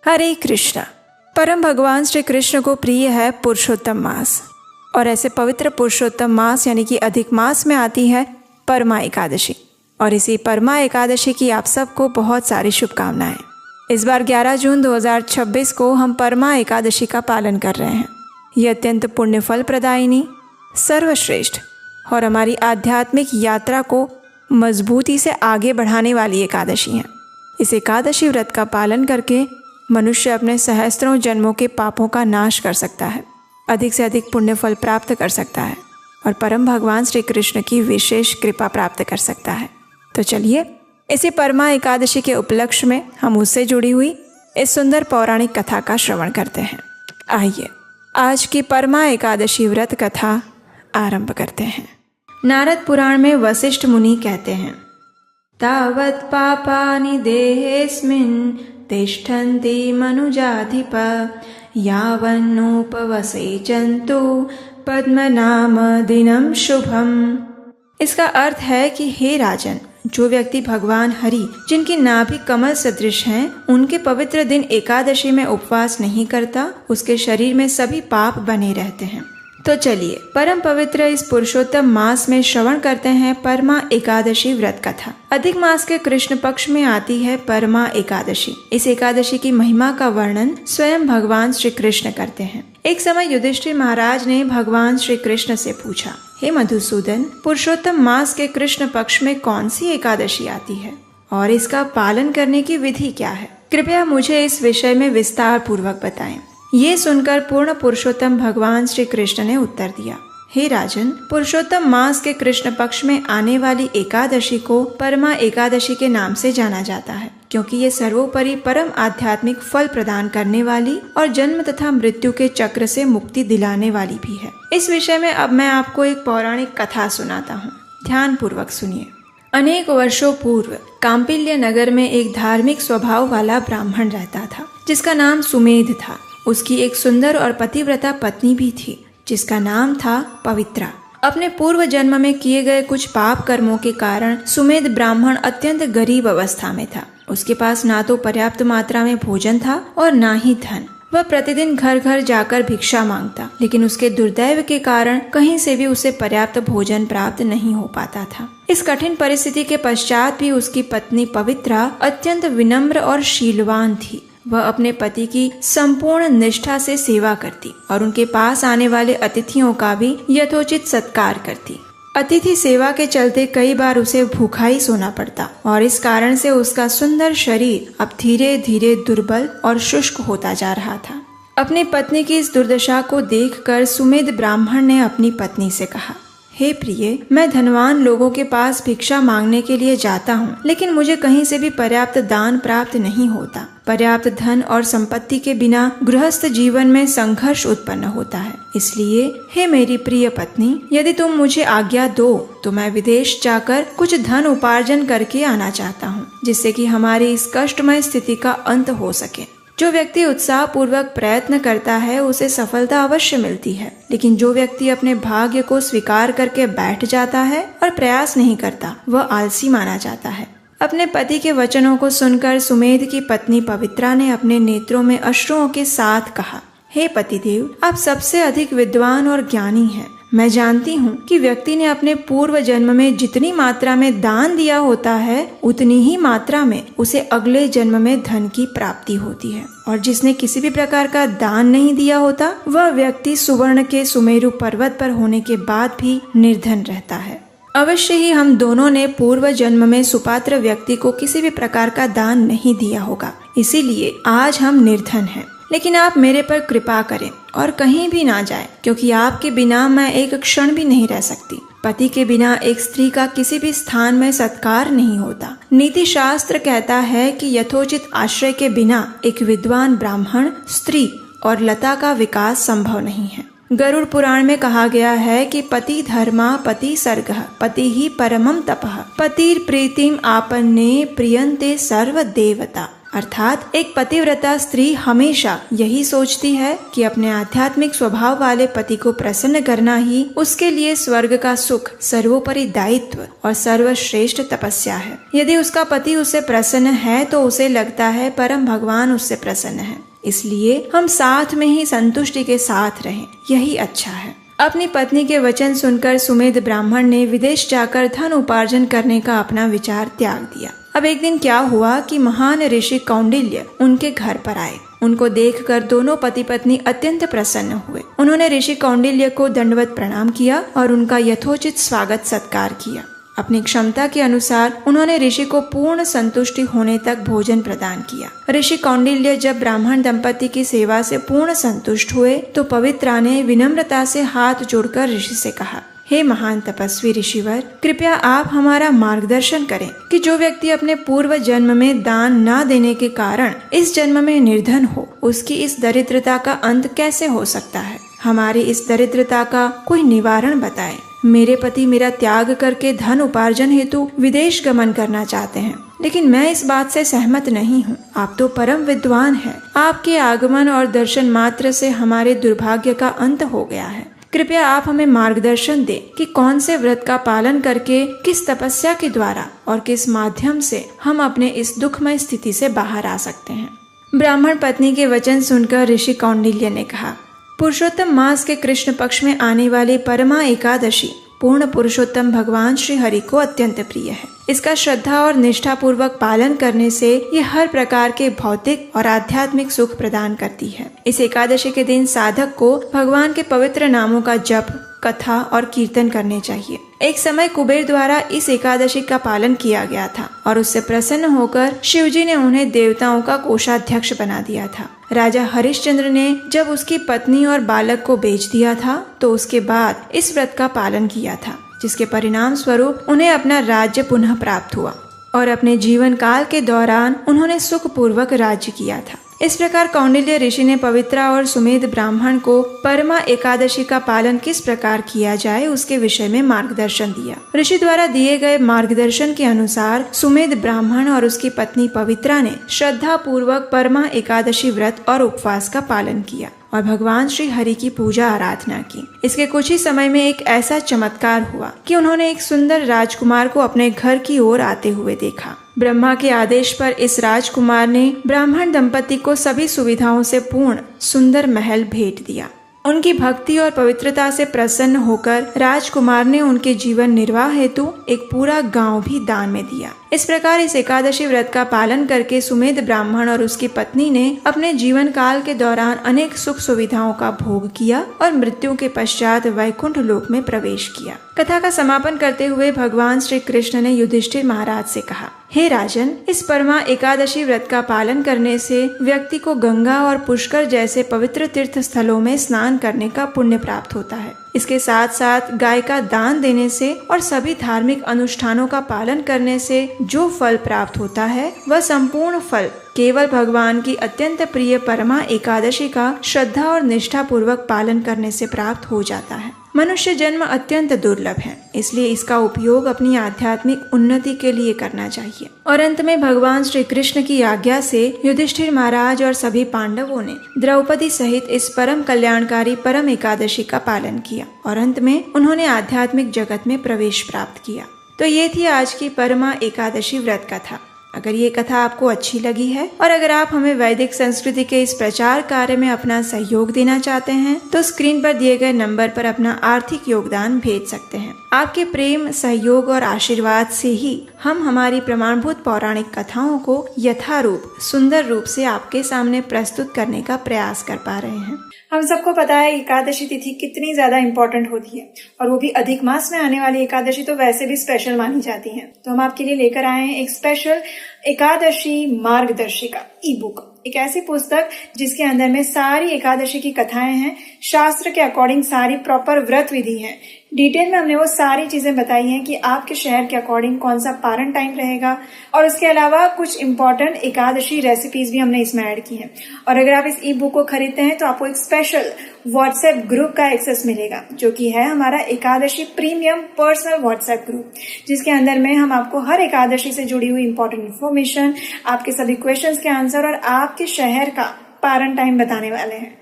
हरे कृष्णा। परम भगवान श्री कृष्ण को प्रिय है पुरुषोत्तम मास, और ऐसे पवित्र पुरुषोत्तम मास यानी कि अधिक मास में आती है परमा एकादशी। और इसी परमा एकादशी की आप सबको बहुत सारी शुभकामनाएं। इस बार 11 जून 2026 को हम परमा एकादशी का पालन कर रहे हैं। ये अत्यंत पुण्य फल प्रदायिनी, सर्वश्रेष्ठ और हमारी आध्यात्मिक यात्रा को मजबूती से आगे बढ़ाने वाली एकादशी है। इस एकादशी व्रत का पालन करके मनुष्य अपने सहस्त्रों जन्मों के पापों का नाश कर सकता है, अधिक से अधिक पुण्य फल प्राप्त कर सकता है और परम भगवान श्री कृष्ण की विशेष कृपा प्राप्त कर सकता है। तो चलिए इसी परमा एकादशी के उपलक्ष्य में हम उससे जुड़ी हुई इस सुंदर पौराणिक कथा का श्रवण करते हैं। आइए आज की परमा एकादशी व्रत कथा आरंभ करते हैं। नारद पुराण में वशिष्ठ मुनि कहते हैं, तावत् पापानि देहेऽस्मिन् तिष्ठन्ति मनुजाधिप यावन्नोपवसेचन्तु पद्मनाम दिनं शुभम। इसका अर्थ है कि हे राजन, जो व्यक्ति भगवान हरि जिनकी नाभि कमल सदृश हैं, उनके पवित्र दिन एकादशी में उपवास नहीं करता, उसके शरीर में सभी पाप बने रहते हैं। तो चलिए परम पवित्र इस पुरुषोत्तम मास में श्रवण करते हैं परमा एकादशी व्रत कथा। अधिक मास के कृष्ण पक्ष में आती है परमा एकादशी। इस एकादशी की महिमा का वर्णन स्वयं भगवान श्री कृष्ण करते हैं। एक समय युधिष्ठिर महाराज ने भगवान श्री कृष्ण से पूछा, हे मधुसूदन, पुरुषोत्तम मास के कृष्ण पक्ष में कौन सी एकादशी आती है और इसका पालन करने की विधि क्या है? कृपया मुझे इस विषय में विस्तार पूर्वक बताएं। ये सुनकर पूर्ण पुरुषोत्तम भगवान श्री कृष्ण ने उत्तर दिया, हे राजन, पुरुषोत्तम मास के कृष्ण पक्ष में आने वाली एकादशी को परमा एकादशी के नाम से जाना जाता है, क्योंकि ये सर्वोपरि परम आध्यात्मिक फल प्रदान करने वाली और जन्म तथा मृत्यु के चक्र से मुक्ति दिलाने वाली भी है। इस विषय में अब मैं आपको एक पौराणिक कथा सुनाता हूँ, ध्यान पूर्वक सुनिए। अनेक वर्षों पूर्व काम्पिल्य नगर में एक धार्मिक स्वभाव वाला ब्राह्मण रहता था, जिसका नाम सुमेध था। उसकी एक सुंदर और पतिव्रता पत्नी भी थी, जिसका नाम था पवित्रा। अपने पूर्व जन्म में किए गए कुछ पाप कर्मों के कारण सुमेध ब्राह्मण अत्यंत गरीब अवस्था में था। उसके पास ना तो पर्याप्त मात्रा में भोजन था और ना ही धन। वह प्रतिदिन घर घर जाकर भिक्षा मांगता, लेकिन उसके दुर्दैव के कारण कहीं से भी उसे पर्याप्त भोजन प्राप्त नहीं हो पाता था। इस कठिन परिस्थिति के पश्चात भी उसकी पत्नी पवित्रा अत्यंत विनम्र और शीलवान थी। वह अपने पति की संपूर्ण निष्ठा से सेवा करती और उनके पास आने वाले अतिथियों का भी यथोचित सत्कार करती। अतिथि सेवा के चलते कई बार उसे भूखा ही सोना पड़ता और इस कारण से उसका सुंदर शरीर अब धीरे धीरे दुर्बल और शुष्क होता जा रहा था। अपनी पत्नी की इस दुर्दशा को देखकर सुमेध ब्राह्मण ने अपनी पत्नी से कहा, हे प्रिय, मैं धनवान लोगों के पास भिक्षा मांगने के लिए जाता हूँ, लेकिन मुझे कहीं से भी पर्याप्त दान प्राप्त नहीं होता। पर्याप्त धन और संपत्ति के बिना गृहस्थ जीवन में संघर्ष उत्पन्न होता है। इसलिए हे मेरी प्रिय पत्नी, यदि तुम मुझे आज्ञा दो तो मैं विदेश जाकर कुछ धन उपार्जन करके आना चाहता हूँ, जिससे कि हमारी इस कष्टमय स्थिति का अंत हो सके। जो व्यक्ति उत्साह पूर्वक प्रयत्न करता है उसे सफलता अवश्य मिलती है, लेकिन जो व्यक्ति अपने भाग्य को स्वीकार करके बैठ जाता है और प्रयास नहीं करता, वह आलसी माना जाता है। अपने पति के वचनों को सुनकर सुमेध की पत्नी पवित्रा ने अपने नेत्रों में अश्रुओं के साथ कहा, हे पतिदेव, आप सबसे अधिक विद्वान और ज्ञानी हैं। मैं जानती हूँ कि व्यक्ति ने अपने पूर्व जन्म में जितनी मात्रा में दान दिया होता है, उतनी ही मात्रा में उसे अगले जन्म में धन की प्राप्ति होती है, और जिसने किसी भी प्रकार का दान नहीं दिया होता, वह व्यक्ति सुवर्ण के सुमेरु पर्वत पर होने के बाद भी निर्धन रहता है। अवश्य ही हम दोनों ने पूर्व जन्म में सुपात्र व्यक्ति को किसी भी प्रकार का दान नहीं दिया होगा, इसीलिए आज हम निर्धन हैं। लेकिन आप मेरे पर कृपा करें और कहीं भी ना जाएं, क्योंकि आपके बिना मैं एक क्षण भी नहीं रह सकती। पति के बिना एक स्त्री का किसी भी स्थान में सत्कार नहीं होता। नीति शास्त्र कहता है कि यथोचित आश्रय के बिना एक विद्वान ब्राह्मण, स्त्री और लता का विकास संभव नहीं है। गरुड़ पुराण में कहा गया है कि पति धर्मा पति सर्गः पति ही परमम तपः पतिर प्रीतिम आपन्ने प्रियन्ते सर्व देवता। अर्थात एक पतिव्रता स्त्री हमेशा यही सोचती है कि अपने आध्यात्मिक स्वभाव वाले पति को प्रसन्न करना ही उसके लिए स्वर्ग का सुख, सर्वोपरि दायित्व और सर्वश्रेष्ठ तपस्या है। यदि उसका पति उससे प्रसन्न है तो उसे लगता है परम भगवान उससे प्रसन्न है, इसलिए हम साथ में ही संतुष्टि के साथ रहें, यही अच्छा है। अपनी पत्नी के वचन सुनकर सुमेध ब्राह्मण ने विदेश जाकर धन उपार्जन करने का अपना विचार त्याग दिया। अब एक दिन क्या हुआ कि महान ऋषि कौंडिल्य उनके घर पर आए। उनको देखकर दोनों पति पत्नी अत्यंत प्रसन्न हुए। उन्होंने ऋषि कौंडिल्य को दंडवत प्रणाम किया और उनका यथोचित स्वागत सत्कार किया। अपनी क्षमता के अनुसार उन्होंने ऋषि को पूर्ण संतुष्टि होने तक भोजन प्रदान किया। ऋषि कौंडिल्य जब ब्राह्मण दंपति की सेवा से पूर्ण संतुष्ट हुए तो पवित्रा ने विनम्रता से हाथ जोड़कर ऋषि से कहा, हे महान तपस्वी ऋषिवर, कृपया आप हमारा मार्गदर्शन करें कि जो व्यक्ति अपने पूर्व जन्म में दान न देने के कारण इस जन्म में निर्धन हो, उसकी इस दरिद्रता का अंत कैसे हो सकता है। हमारी इस दरिद्रता का कोई निवारण बताएं। मेरे पति मेरा त्याग करके धन उपार्जन हेतु विदेश गमन करना चाहते हैं, लेकिन मैं इस बात से सहमत नहीं हूँ। आप तो परम विद्वान हैं। आपके आगमन और दर्शन मात्र से हमारे दुर्भाग्य का अंत हो गया है। कृपया आप हमें मार्गदर्शन दें कि कौन से व्रत का पालन करके, किस तपस्या के द्वारा और किस माध्यम से हम अपने इस दुखमय स्थिति से बाहर आ सकते हैं। ब्राह्मण पत्नी के वचन सुनकर ऋषि कौंडिल्य ने कहा, पुरुषोत्तम मास के कृष्ण पक्ष में आने वाली परमा एकादशी पूर्ण पुरुषोत्तम भगवान श्री हरि को अत्यंत प्रिय है। इसका श्रद्धा और निष्ठा पूर्वक पालन करने से ये हर प्रकार के भौतिक और आध्यात्मिक सुख प्रदान करती है। इस एकादशी के दिन साधक को भगवान के पवित्र नामों का जप, कथा और कीर्तन करने चाहिए। एक समय कुबेर द्वारा इस एकादशी का पालन किया गया था और उससे प्रसन्न होकर शिवजी ने उन्हें देवताओं का कोषाध्यक्ष बना दिया था। राजा हरिश्चंद्र ने जब उसकी पत्नी और बालक को बेच दिया था तो उसके बाद इस व्रत का पालन किया था, जिसके परिणाम स्वरूप उन्हें अपना राज्य पुनः प्राप्त हुआ और अपने जीवन काल के दौरान उन्होंने सुख पूर्वक राज्य किया था। इस प्रकार कौंडिल्य ऋषि ने पवित्रा और सुमेध ब्राह्मण को परमा एकादशी का पालन किस प्रकार किया जाए उसके विषय में मार्गदर्शन दिया। ऋषि द्वारा दिए गए मार्गदर्शन के अनुसार सुमेध ब्राह्मण और उसकी पत्नी पवित्रा ने श्रद्धा पूर्वक परमा एकादशी व्रत और उपवास का पालन किया और भगवान श्री हरि की पूजा आराधना की। इसके कुछ ही समय में एक ऐसा चमत्कार हुआ कि उन्होंने एक सुंदर राजकुमार को अपने घर की ओर आते हुए देखा। ब्रह्मा के आदेश पर इस राजकुमार ने ब्राह्मण दंपति को सभी सुविधाओं से पूर्ण सुंदर महल भेंट दिया। उनकी भक्ति और पवित्रता से प्रसन्न होकर राजकुमार ने उनके जीवन निर्वाह हेतु एक पूरा गांव भी दान में दिया। इस प्रकार इस एकादशी व्रत का पालन करके सुमेध ब्राह्मण और उसकी पत्नी ने अपने जीवन काल के दौरान अनेक सुख सुविधाओं का भोग किया और मृत्यु के पश्चात वैकुंठ लोक में प्रवेश किया। कथा का समापन करते हुए भगवान श्री कृष्ण ने युधिष्ठिर महाराज से कहा, हे राजन, इस परमा एकादशी व्रत का पालन करने से व्यक्ति को गंगा और पुष्कर जैसे पवित्र तीर्थ स्थलों में स्नान करने का पुण्य प्राप्त होता है। इसके साथ साथ गाय का दान देने से और सभी धार्मिक अनुष्ठानों का पालन करने से जो फल प्राप्त होता है वह संपूर्ण फल केवल भगवान की अत्यंत प्रिय परमा एकादशी का श्रद्धा और निष्ठा पूर्वक पालन करने से प्राप्त हो जाता है। मनुष्य जन्म अत्यंत दुर्लभ है, इसलिए इसका उपयोग अपनी आध्यात्मिक उन्नति के लिए करना चाहिए। और अंत में भगवान श्री कृष्ण की आज्ञा से युधिष्ठिर महाराज और सभी पांडवों ने द्रौपदी सहित इस परम कल्याणकारी परम एकादशी का पालन किया और अंत में उन्होंने आध्यात्मिक जगत में प्रवेश प्राप्त किया। तो ये थी आज की परमा एकादशी व्रत कथा। अगर ये कथा आपको अच्छी लगी है और अगर आप हमें वैदिक संस्कृति के इस प्रचार कार्य में अपना सहयोग देना चाहते हैं तो स्क्रीन पर दिए गए नंबर पर अपना आर्थिक योगदान भेज सकते हैं। आपके प्रेम, सहयोग और आशीर्वाद से ही हम हमारी प्रमाणभूत पौराणिक कथाओं को यथारूप सुंदर रूप से आपके सामने प्रस्तुत करने का प्रयास कर पा रहे हैं। हम सबको पता है एकादशी तिथि कितनी ज्यादा इम्पोर्टेंट होती है और वो भी अधिक मास में आने वाली एकादशी तो वैसे भी स्पेशल मानी जाती है। तो हम आपके लिए लेकर आए हैं एक स्पेशल एकादशी मार्गदर्शिका ई बुक, एक ऐसी पुस्तक जिसके अंदर में सारी एकादशी की कथाएं हैं, शास्त्र के अकॉर्डिंग सारी प्रॉपर व्रत विधि है डिटेल में हमने वो सारी चीजें बताई हैं कि आपके शहर के अकॉर्डिंग कौन सा पारण टाइम रहेगा, और उसके अलावा कुछ इंपॉर्टेंट एकादशी रेसिपीज भी हमने इसमें ऐड की हैं। और अगर आप इस ई बुक को खरीदते हैं तो आपको एक स्पेशल व्हाट्सएप ग्रुप का एक्सेस मिलेगा, जो कि है हमारा Ekadashi premium personal WhatsApp group, जिसके अंदर में हम आपको हर एकादशी से जुड़ी हुई इंपॉर्टेंट इन्फॉर्मेशन, आपके सभी क्वेश्चंस के आंसर और आपके शहर का पारण टाइम बताने वाले हैं।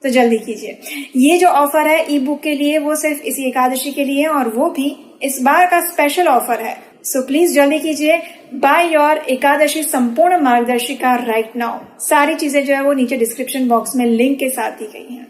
तो जल्दी कीजिए। ये जो ऑफर है ई बुक के लिए वो सिर्फ इसी एकादशी के लिए है, और वो भी इस बार का स्पेशल ऑफर है। सो प्लीज जल्दी कीजिए, बाय योर एकादशी संपूर्ण मार्गदर्शिका राइट नाउ। सारी चीजें जो है वो नीचे डिस्क्रिप्शन बॉक्स में लिंक के साथ दी गई हैं।